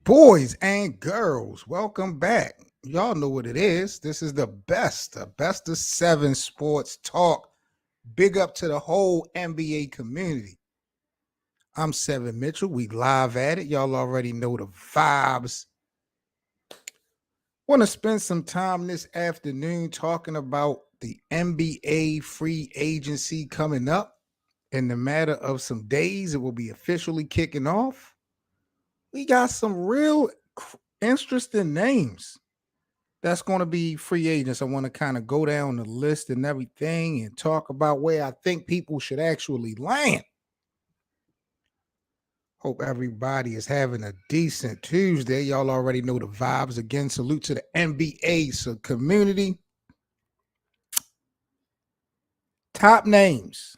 Boys and girls, welcome back. Y'all know what it is. This is the best of 7 sports talk. Big up to the whole NBA community. I'm Seven Mitchell. We live at it. Y'all already know the vibes. Want to spend some time this afternoon talking about the NBA free agency coming up. In the matter of some days, it will be officially kicking off. We got some real interesting names that's going to be free agents. I want to kind of go down the list and everything and talk about where I think people should actually land. Hope everybody is having a decent Tuesday. Y'all already know the vibes. Again, salute to the NBA community. Top names.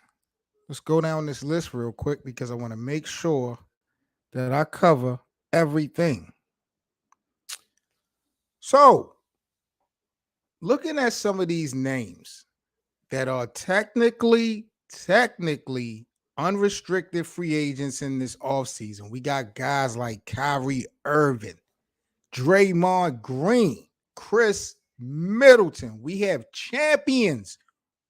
Let's go down this list real quick because I want to make sure that I cover everything. So, looking at some of these names that are technically unrestricted free agents in this offseason, we got guys like Kyrie Irving, Draymond Green, Khris Middleton. We have champions.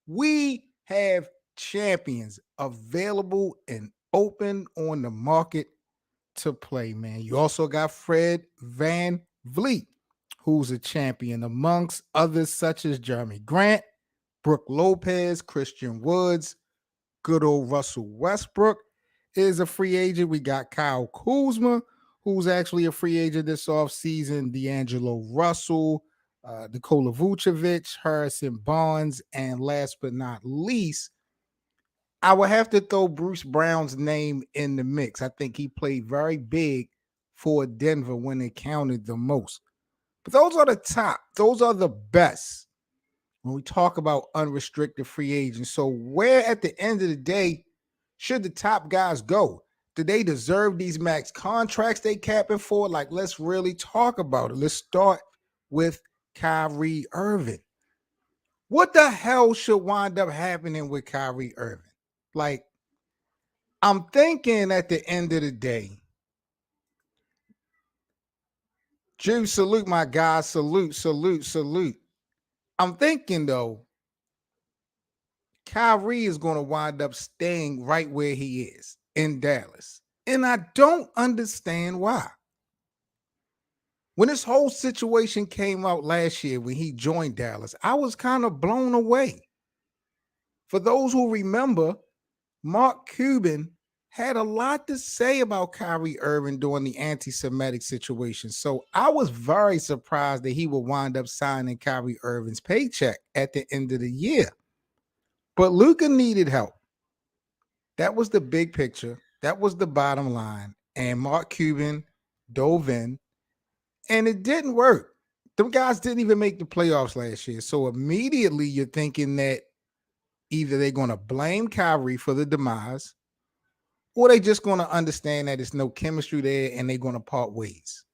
We have champions available and open on the market to play, man. You also got Fred VanVleet, who's a champion amongst others such as Jeremy Grant, Brook Lopez, Christian Woods, good old Russell Westbrook is a free agent. We got Kyle Kuzma, who's actually a free agent this offseason, D'Angelo Russell, Nikola Vucevic, Harrison Barnes, and last but not least, I would have to throw Bruce Brown's name in the mix. I think he played very big for Denver when it counted the most. But those are the top. Those are the best when we talk about unrestricted free agents. So where at the end of the day should the top guys go? Do they deserve these max contracts they capping for? Like, let's really talk about it. Let's start with Kyrie Irving. What the hell should wind up happening with Kyrie Irving? Like, I'm thinking at the end of the day, Drew, salute my guy, salute. I'm thinking, though, Kyrie is going to wind up staying right where he is in Dallas. And I don't understand why. When this whole situation came out last year when he joined Dallas, I was kind of blown away. For those who remember, Mark Cuban had a lot to say about Kyrie Irving during the anti-Semitic situation. So I was very surprised that he would wind up signing Kyrie Irving's paycheck at the end of the year. But Luka needed help. That was the big picture. That was the bottom line. And Mark Cuban dove in, and it didn't work. Them guys didn't even make the playoffs last year. So immediately you're thinking that either they're going to blame Kyrie for the demise, or they just going to understand that there's no chemistry there and they're going to part ways.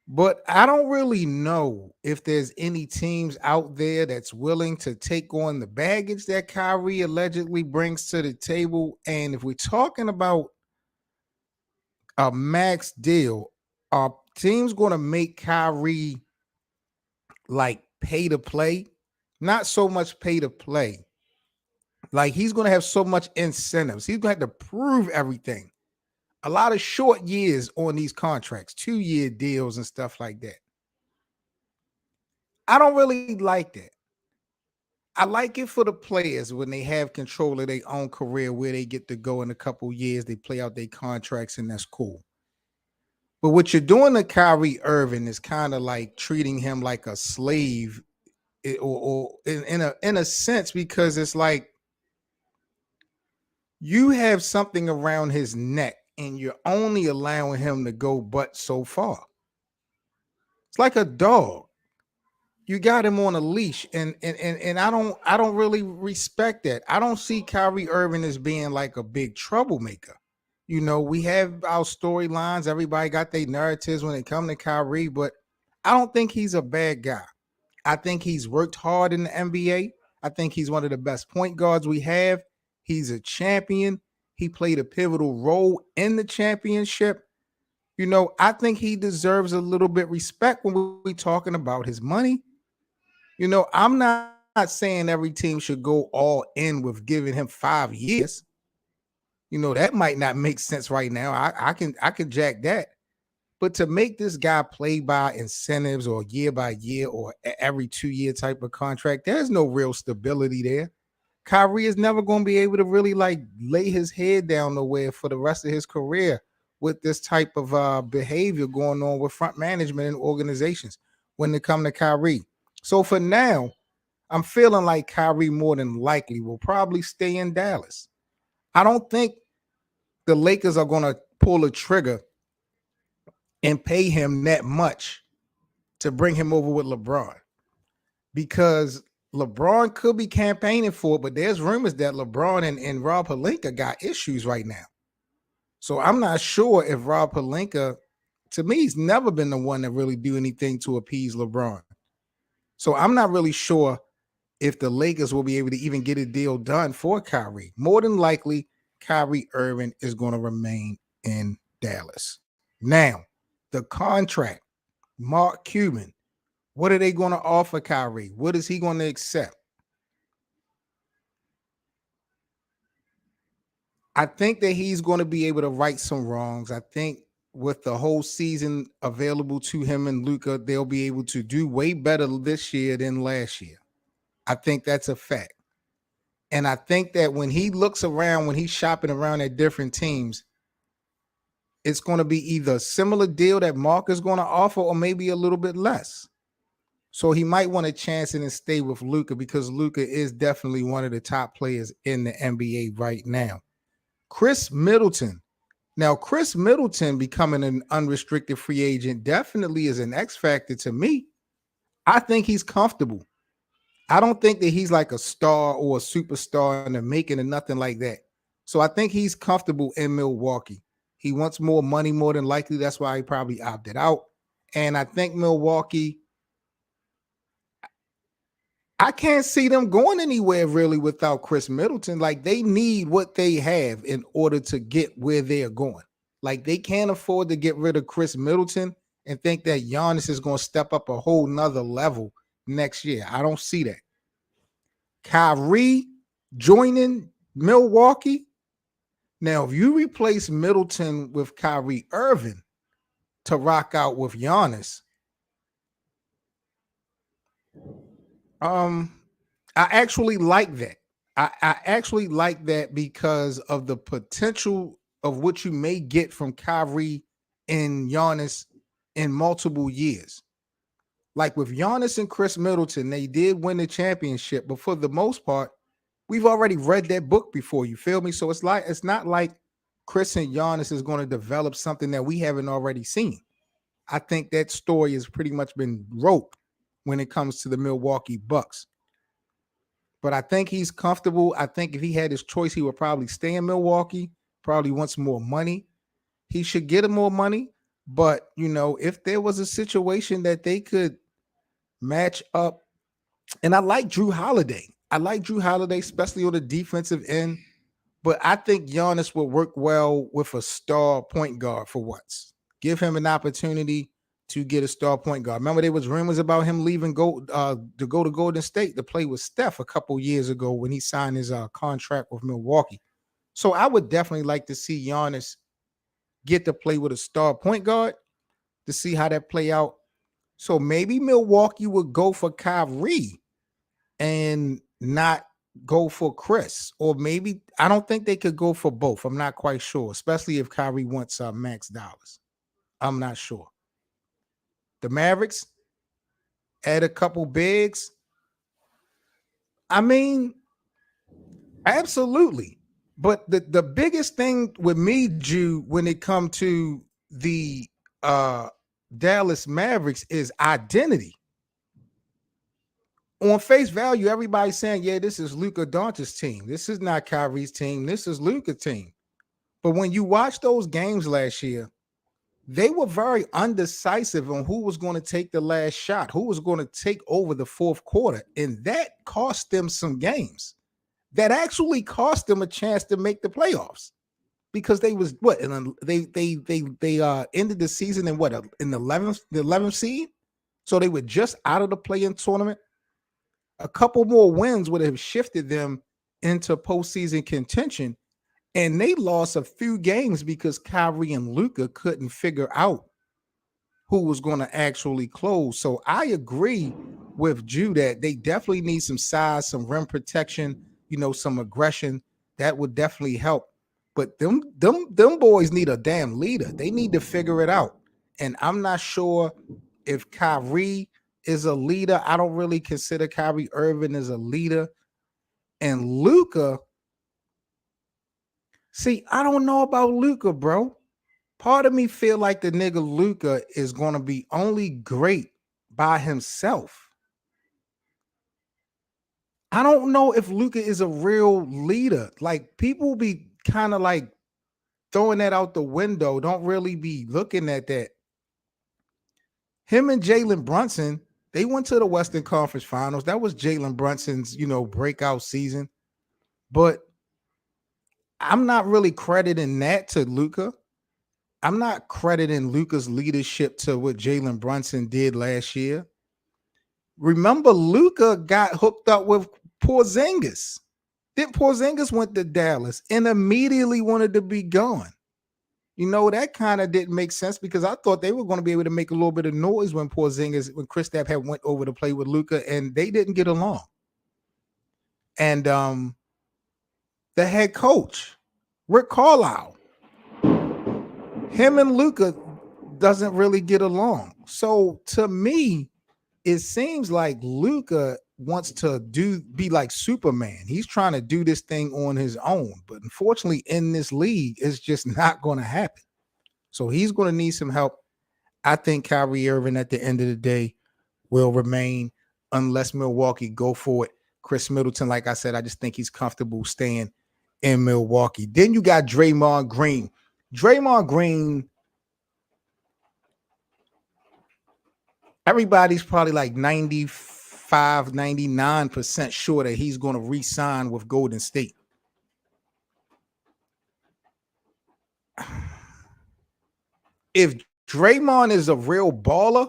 But I don't really know if there's any teams out there that's willing to take on the baggage that Kyrie allegedly brings to the table. And if we're talking about a max deal, are teams going to make Kyrie like pay to play? Not so much pay to play. Like, he's going to have so much incentives. He's going to have to prove everything A lot of short years on these contracts, 2-year deals and stuff like that. I don't really like that. I like it for the players when they have control of their own career, where they get to go in a couple years, they play out their contracts, and that's cool. But what you're doing to Kyrie Irving is kind of like treating him like a slave, or in a sense, because it's like you have something around his neck and you're only allowing him to go but so far. It's like a dog. You got him on a leash, and I don't really respect that. I don't see Kyrie Irving as being like a big troublemaker. We have our storylines. Everybody got their narratives when it come to Kyrie, but I don't think he's a bad guy. I think he's worked hard in the NBA. I think he's one of the best point guards we have. He's a champion. He played a pivotal role in the championship. I think he deserves a little bit respect when we're talking about his money. I'm not saying every team should go all in with giving him 5 years. That might not make sense right now. I can jack that. But to make this guy play by incentives or year by year or every 2-year type of contract, there's no real stability there. Kyrie is never going to be able to really like lay his head down nowhere for the rest of his career with this type of behavior going on with front management and organizations when it comes to Kyrie. So for now, I'm feeling like Kyrie more than likely will probably stay in Dallas. I don't think the Lakers are going to pull a trigger and pay him that much to bring him over with LeBron, because LeBron could be campaigning for it, but there's rumors that LeBron and Rob Pelinka got issues right now. So I'm not sure if Rob Pelinka, to me, he's never been the one to really do anything to appease LeBron. So I'm not really sure if the Lakers will be able to even get a deal done for Kyrie. More than likely, Kyrie Irving is going to remain in Dallas. Now, the contract, Mark Cuban, what are they going to offer Kyrie? What is he going to accept? I think that he's going to be able to right some wrongs. I think with the whole season available to him and Luka, they'll be able to do way better this year than last year. I think that's a fact. And I think that when he looks around, when he's shopping around at different teams, it's going to be either a similar deal that Mark is going to offer or maybe a little bit less. So he might want to chance it and stay with Luka, because Luka is definitely one of the top players in the NBA right now. Khris Middleton. Now, Khris Middleton becoming an unrestricted free agent definitely is an X factor to me. I think he's comfortable. I don't think that he's like a star or a superstar in the making or nothing like that. So I think he's comfortable in Milwaukee. He wants more money, more than likely. That's why he probably opted out. And I think Milwaukee, I can't see them going anywhere really without Khris Middleton. Like, they need what they have in order to get where they're going. Like, they can't afford to get rid of Khris Middleton and think that Giannis is going to step up a whole nother level next year. I don't see that. Kyrie joining Milwaukee. Now, if you replace Middleton with Kyrie Irving to rock out with Giannis, I actually like that. I actually like that because of the potential of what you may get from Kyrie and Giannis in multiple years. Like with Giannis and Khris Middleton, they did win the championship, but for the most part, we've already read that book before. You feel me? So it's not like Khris and Giannis is going to develop something that we haven't already seen. I think that story has pretty much been wrote when it comes to the Milwaukee Bucks. But I think he's comfortable. I think if he had his choice, he would probably stay in Milwaukee, probably wants more money. He should get him more money. But, if there was a situation that they could match up, and I like Drew Holiday. Especially on the defensive end. But I think Giannis will work well with a star point guard for once. Give him an opportunity to get a star point guard. Remember, there was rumors about him leaving to go to Golden State to play with Steph a couple years ago when he signed his contract with Milwaukee. So I would definitely like to see Giannis get to play with a star point guard to see how that play out. So maybe Milwaukee would go for Kyrie and not go for Khris, or maybe I don't think they could go for both. I'm not quite sure, especially if Kyrie wants max dollars. I'm not sure. The Mavericks add a couple bigs. I mean, absolutely. But the biggest thing with me, Jew, when it comes to the Dallas Mavericks is identity. On face value, everybody's saying, yeah, this is Luka Doncic's team. This is not Kyrie's team. This is Luka's team. But when you watch those games last year, they were very undecisive on who was going to take the last shot, who was going to take over the fourth quarter. And that cost them some games. That actually cost them a chance to make the playoffs. Because they was what, and they ended the season in what, in the 11th seed? So they were just out of the play-in tournament. A couple more wins would have shifted them into postseason contention, and they lost a few games because Kyrie and Luka couldn't figure out who was going to actually close. So I agree with Drew that they definitely need some size, some rim protection, some aggression. That would definitely help. But them boys need a damn leader. They need to figure it out. And I'm not sure if Kyrie is a leader. I don't really consider Kyrie Irving as a leader. And Luka, see, I don't know about Luka, bro. Part of me feel like the nigga Luka is going to be only great by himself. I don't know if Luka is a real leader. Like, people be kind of like throwing that out the window, don't really be looking at that. Him and Jalen Brunson, they went to the Western Conference Finals. That was Jalen Brunson's, breakout season. But I'm not really crediting that to Luka. I'm not crediting Luka's leadership to what Jalen Brunson did last year. Remember, Luka got hooked up with Porzingis. Then Porzingis went to Dallas and immediately wanted to be gone. That kind of didn't make sense because I thought they were going to be able to make a little bit of noise when Kristaps had went over to play with Luka, and they didn't get along. And the head coach, Rick Carlisle, him and Luka doesn't really get along. So to me, it seems like Luka wants to be like Superman. He's trying to do this thing on his own, but unfortunately in this league, it's just not going to happen. So he's going to need some help. I think Kyrie Irving at the end of the day will remain unless Milwaukee go for it. Khris Middleton, like I said, I just think he's comfortable staying in Milwaukee. Then you got Draymond Green. Draymond Green, everybody's probably like 95, 99% sure that he's going to re-sign with Golden State. If Draymond is a real baller,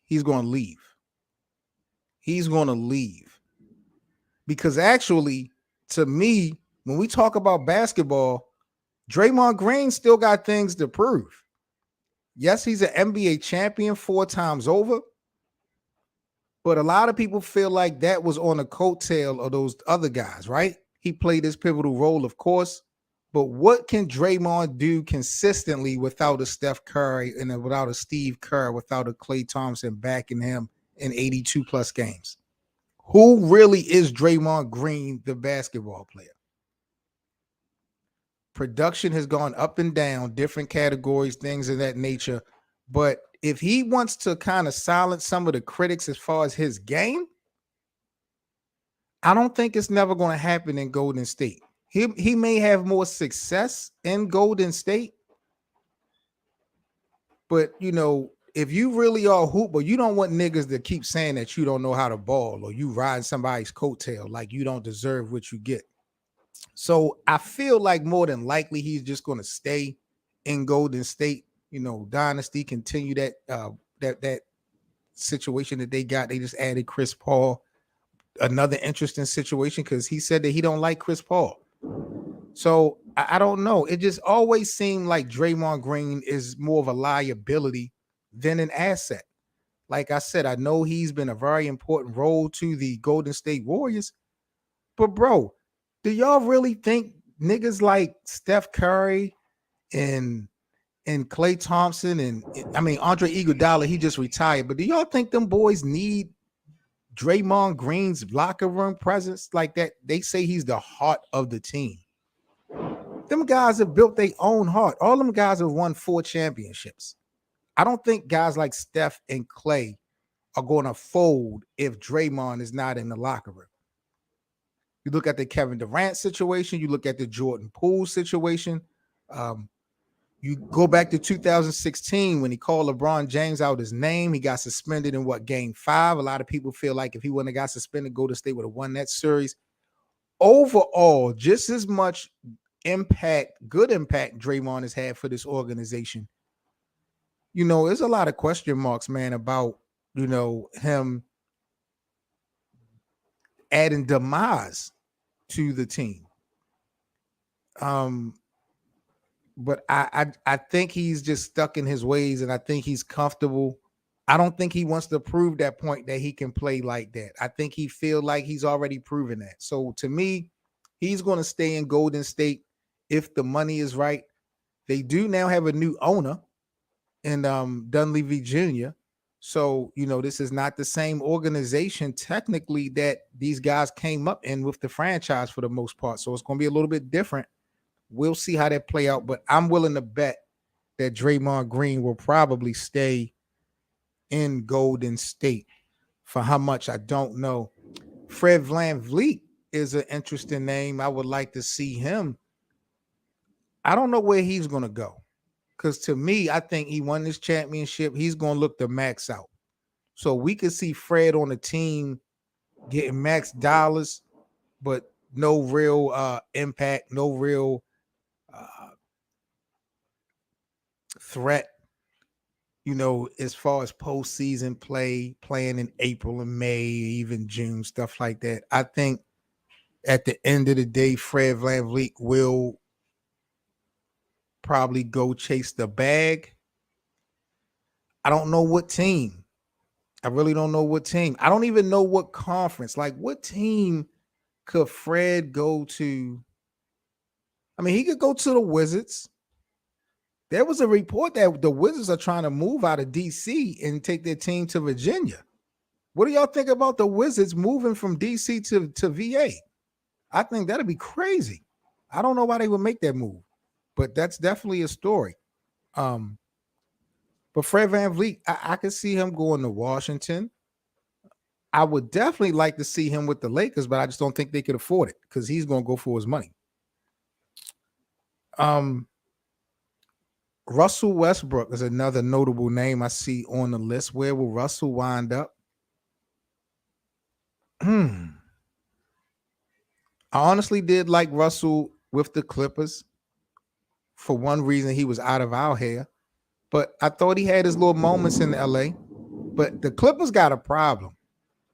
he's going to leave. He's going to leave. Because actually, to me, when we talk about basketball, Draymond Green still got things to prove. Yes, he's an NBA champion 4 times over. But a lot of people feel like that was on the coattail of those other guys, right? He played this pivotal role, of course. But what can Draymond do consistently without a Steph Curry and without a Steve Kerr, without a Klay Thompson backing him in 82 plus games? Who really is Draymond Green, the basketball player? Production has gone up and down, different categories, things of that nature. But if he wants to kind of silence some of the critics as far as his game, I don't think it's never going to happen in Golden State. He may have more success in Golden State, but if you really are a hooper, you don't want niggas to keep saying that you don't know how to ball or you ride somebody's coattail like you don't deserve what you get. So I feel like more than likely he's just going to stay in Golden State. Dynasty, continue that that situation that they got. They just added Chris Paul. Another interesting situation because he said that he don't like Chris Paul. So I don't know. It just always seemed like Draymond Green is more of a liability than an asset. Like I said, I know he's been a very important role to the Golden State Warriors, but bro, do y'all really think niggas like Steph Curry and Klay Thompson and I mean Andre Iguodala, he just retired, but do y'all think them boys need Draymond Green's locker room presence like that? They say he's the heart of the team. Them guys have built their own heart. All them guys have won 4 championships. I don't think guys like Steph and Klay are going to fold if Draymond is not in the locker room. You look at the Kevin Durant situation, you look at the Jordan Poole situation. You go back to 2016 when he called LeBron James out his name. He got suspended in game 5. A lot of people feel like if he wouldn't have got suspended, Golden State would have won that series. Overall, just as much good impact Draymond has had for this organization. There's a lot of question marks, man, about, him adding demise to the team. But I think he's just stuck in his ways, and I think he's comfortable. I don't think he wants to prove that point that he can play like that. I think he feels like he's already proven that. So to me, he's going to stay in Golden State if the money is right. They do now have a new owner in Dunleavy Jr. So, this is not the same organization technically that these guys came up in with the franchise for the most part. So it's going to be a little bit different. We'll see how that play out, but I'm willing to bet that Draymond Green will probably stay in Golden State. For how much, I don't know. Fred VanVleet is an interesting name. I would like to see him. I don't know where he's going to go, because to me, I think he won this championship. He's going to look to max out. So we could see Fred on the team getting max dollars, but no real impact, no real threat, as far as postseason play, playing in April and May, even June, stuff like that. I think at the end of the day, Fred VanVleet will probably go chase the bag. I don't know what team. I really don't know what team. I don't even know what conference. Like, what team could Fred go to? I mean, he could go to the Wizards. There was a report that the Wizards are trying to move out of DC and take their team to Virginia. What do y'all think about the Wizards moving from DC to VA? I think that'd be crazy. I don't know why they would make that move, but that's definitely a story. But Fred VanVleet, I could see him going to Washington. I would definitely like to see him with the Lakers, but I just don't think they could afford it because he's going to go for his money. Russell Westbrook is another notable name I see on the list. Where will Russell wind up? I honestly did like Russell with the Clippers. For one reason, he was out of our hair. But I thought he had his little moments in LA. But the Clippers got a problem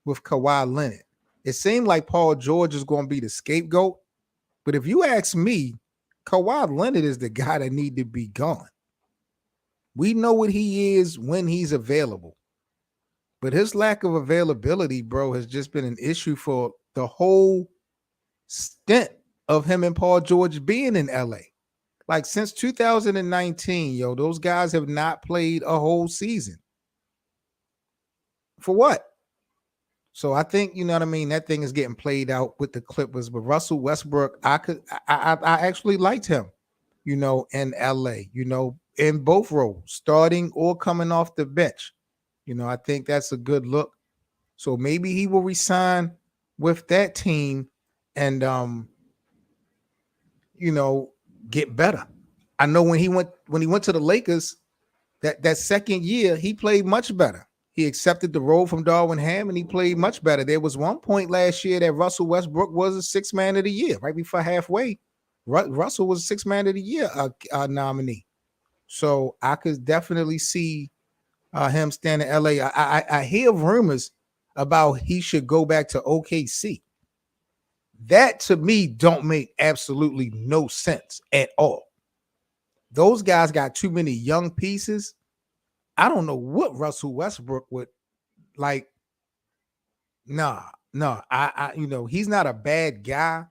with Kawhi Leonard. It seemed like Paul George is going to be the scapegoat. But if you ask me, Kawhi Leonard is the guy that need to be gone. We know what he is when he's available. But his lack of availability, bro, has just been an issue for the whole stint of him and Paul George being in LA. Like since 2019, those guys have not played a whole season. For what? So I think, you know what I mean, that thing is getting played out with the Clippers. But Russell Westbrook, I actually liked him, in LA, in both roles, starting or coming off the bench. I think that's a good look. So maybe he will resign with that team and get better. I know when he went to the Lakers, that second year, he played much better. He accepted the role from Darwin Ham and he played much better. There was one point last year that Russell Westbrook was a sixth man of the year, right before halfway. Russell was a sixth man of the year nominee. So I could definitely see him staying in LA. I hear rumors about he should go back to OKC. That to me don't make absolutely no sense at all. Those guys got too many young pieces. I don't know what Russell Westbrook would like. Nah, no, he's not a bad guy,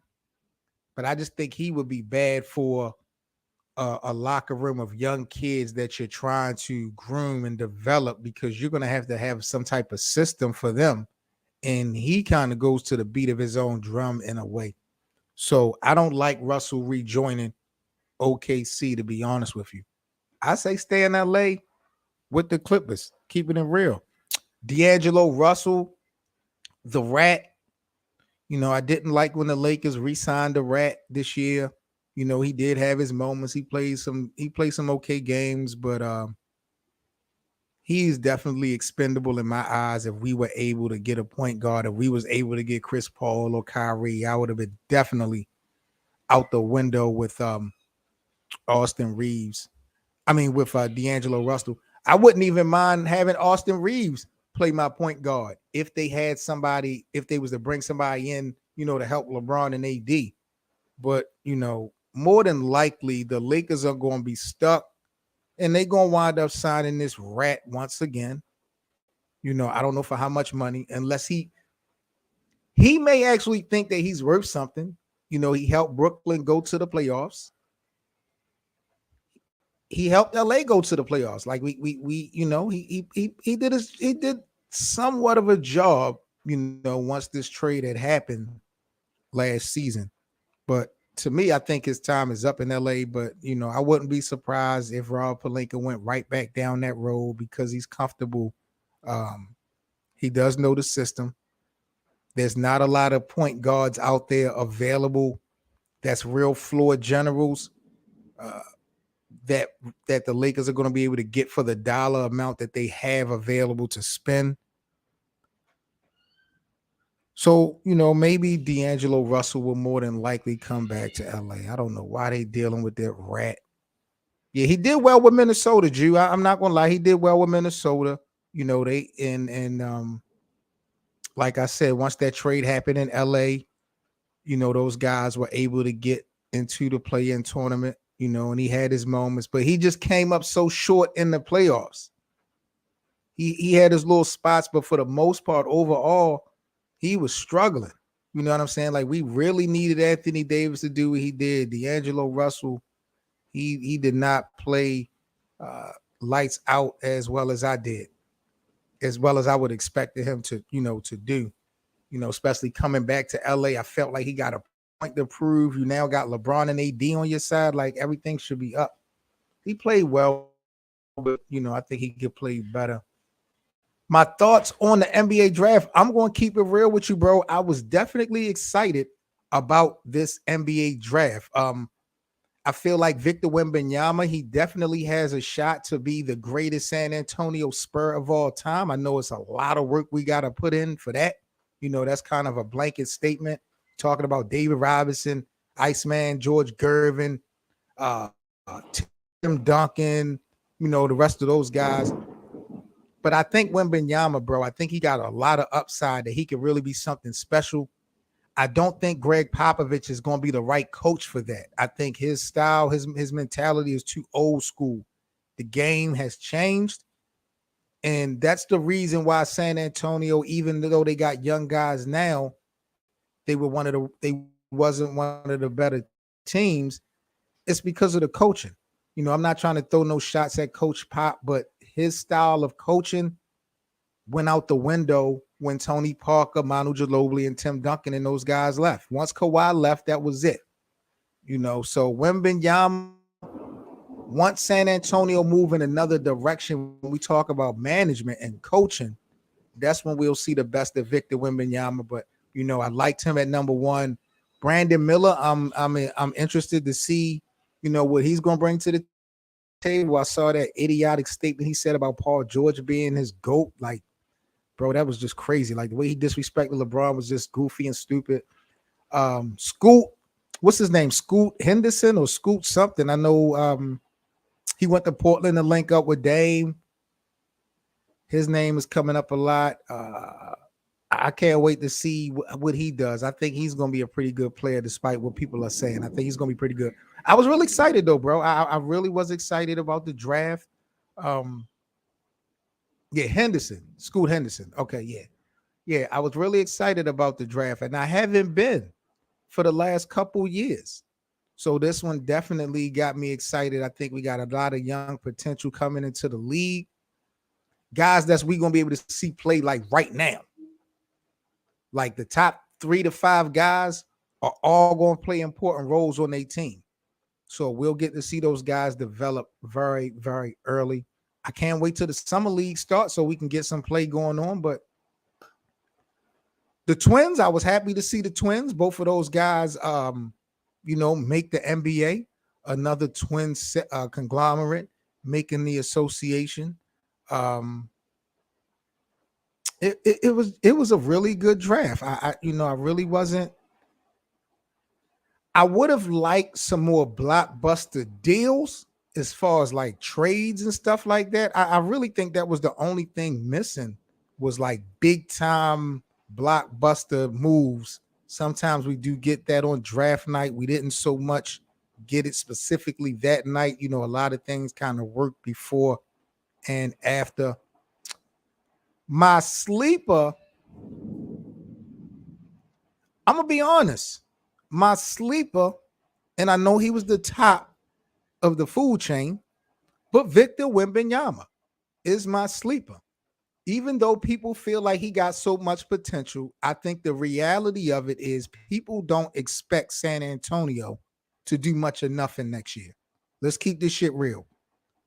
but I just think he would be bad for a locker room of young kids that you're trying to groom and develop, because you're going to have some type of system for them. And he kind of goes to the beat of his own drum in a way. So I don't like Russell rejoining OKC, to be honest with you. I say stay in LA with the Clippers, keeping it real. D'Angelo Russell, the Rat. I didn't like when the Lakers re-signed the Rat this year. He did have his moments. He played some okay games, but he's definitely expendable in my eyes. If we were able to get a point guard, if we was able to get Chris Paul or Kyrie, I would have been definitely out the window with Austin Reeves. I mean, with D'Angelo Russell. I wouldn't even mind having Austin Reeves play my point guard if they had somebody, if they was to bring somebody in, to help LeBron and AD. But, more than likely, the Lakers are going to be stuck and they're going to wind up signing this Rat once again. I don't know for how much money, unless he may actually think that he's worth something. He helped Brooklyn go to the playoffs. He helped LA go to the playoffs. Like he did somewhat of a job, once this trade had happened last season. But to me, I think his time is up in LA. But I wouldn't be surprised if Rob Pelinka went right back down that road, because he's comfortable. He does know the system. There's not a lot of point guards out there available that's real floor generals. That the Lakers are going to be able to get for the dollar amount that they have available to spend. So, maybe D'Angelo Russell will more than likely come back to LA. I don't know why they dealing with that Rat. Yeah, he did well with Minnesota, Jew. I'm not going to lie. He did well with Minnesota. They like I said, once that trade happened in LA, those guys were able to get into the play-in tournament, and he had his moments, but he just came up so short in the playoffs. He had his little spots, but for the most part, overall, he was struggling. You know what I'm saying? Like, we really needed Anthony Davis to do what he did. D'Angelo Russell, he did not play lights out as well as I did, as well as I would expect him to, to do. Especially coming back to LA, I felt like he got a point to prove. You now got LeBron and AD on your side. Like, everything should be up. He played well, but, I think he could play better. My thoughts on the NBA draft. I'm going to keep it real with you, bro. I was definitely excited about this NBA draft. I feel like Victor Wembanyama, he definitely has a shot to be the greatest San Antonio Spur of all time. I know it's a lot of work we got to put in for that. That's kind of a blanket statement, talking about David Robinson, Iceman, George Gervin, Tim Duncan, the rest of those guys. But I think Wembanyama, bro, I think he got a lot of upside that he could really be something special. I don't think Greg Popovich is going to be the right coach for that. I think his style, his mentality is too old school. The game has changed. And that's the reason why San Antonio, even though they got young guys now, they wasn't one of the better teams. It's because of the coaching. I'm not trying to throw no shots at Coach Pop, but his style of coaching went out the window when Tony Parker, Manu Ginobili, and Tim Duncan and those guys left. Once Kawhi left, that was it. So Wembanyama, once San Antonio move in another direction, when we talk about management and coaching, that's when we'll see the best of Victor Wembanyama. But I liked him at number one. Brandon Miller, I'm interested to see, what he's going to bring to the table. I saw that idiotic statement he said about Paul George being his GOAT. Like, bro, that was just crazy. Like, the way he disrespected LeBron was just goofy and stupid. Scoot, what's his name? Scoot Henderson or Scoot something. I know he went to Portland to link up with Dame. His name is coming up a lot. I can't wait to see what he does. I think he's going to be a pretty good player, despite what people are saying. I think he's going to be pretty good. I was really excited though, bro. I really was excited about the draft. Um, yeah, Henderson, Scoot Henderson. Okay, yeah. I was really excited about the draft, and I haven't been for the last couple years. So this one definitely got me excited. I think we got a lot of young potential coming into the league. Guys that's we gonna be able to see play like right now. Like the top 3 to 5 guys are all going to play important roles on their team. So we'll get to see those guys develop very, very early. I can't wait till the summer league starts so we can get some play going on. But the Twins, I was happy to see the Twins. Both of those guys, make the NBA. Another twin conglomerate making the association. It was a really good draft. I really wasn't. I would have liked some more blockbuster deals as far as like trades and stuff like that. I really think that was the only thing missing was like big time blockbuster moves. Sometimes we do get that on draft night. We didn't so much get it specifically that night. A lot of things kind of worked before and after. My sleeper, I'm going to be honest. My sleeper, and I know he was the top of the food chain, but Victor Wembanyama is my sleeper. Even though people feel like he got so much potential, I think the reality of it is people don't expect San Antonio to do much of nothing next year. Let's keep this shit real.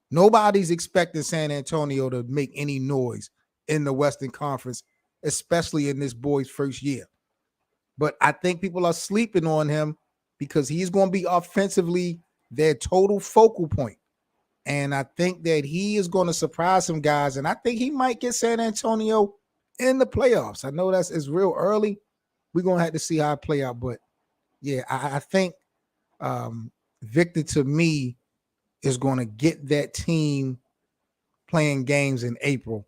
Nobody's expecting San Antonio to make any noise in the Western Conference, especially in this boy's first year. But I think people are sleeping on him because he's going to be offensively their total focal point. And I think that he is going to surprise some guys. And I think he might get San Antonio in the playoffs. I know it's real early. We're going to have to see how it play out. But, yeah, I think Victor, to me, is going to get that team playing games in April.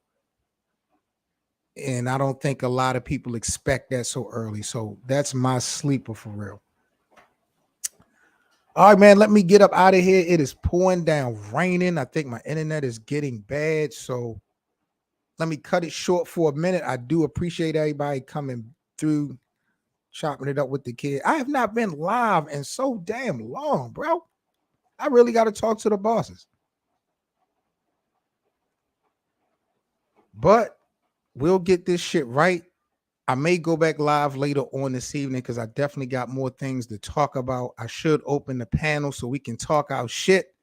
And I don't think a lot of people expect that so early. So that's my sleeper for real. All right, man, let me get up out of here. It is pouring down, raining. I think my internet is getting bad. So let me cut it short for a minute. I do appreciate everybody coming through, chopping it up with the kid. I have not been live in so damn long, bro. I really got to talk to the bosses. But we'll get this shit right. I may go back live later on this evening because I definitely got more things to talk about. I should open the panel so we can talk our shit.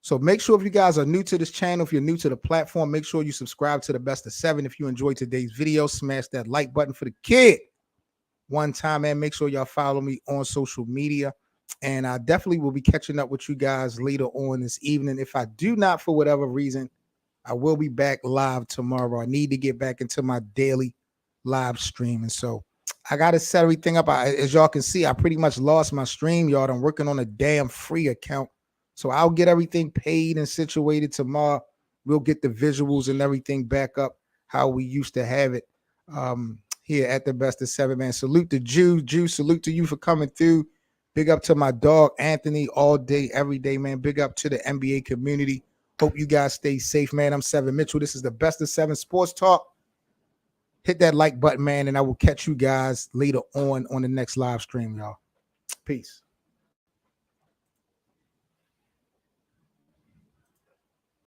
So make sure if you guys are new to this channel, if you're new to the platform, make sure you subscribe to the Best of 7. If you enjoyed today's video, smash that like button for the kid one time, and make sure y'all follow me on social media. And I definitely will be catching up with you guys later on this evening. If I do not, for whatever reason, I will be back live tomorrow. I need to get back into my daily live stream. And so I got to set everything up. As y'all can see, I pretty much lost my stream, y'all. I'm working on a damn free account. So I'll get everything paid and situated tomorrow. We'll get the visuals and everything back up how we used to have it here at the Best of 7, man. Salute to Jew. Salute to you for coming through. Big up to my dog, Anthony, all day, every day, man. Big up to the NBA community. Hope you guys stay safe, man. I'm 7 Mitchell. This is the Best of 7 Sports Talk. Hit that like button, man, and I will catch you guys later on the next live stream, y'all. Peace.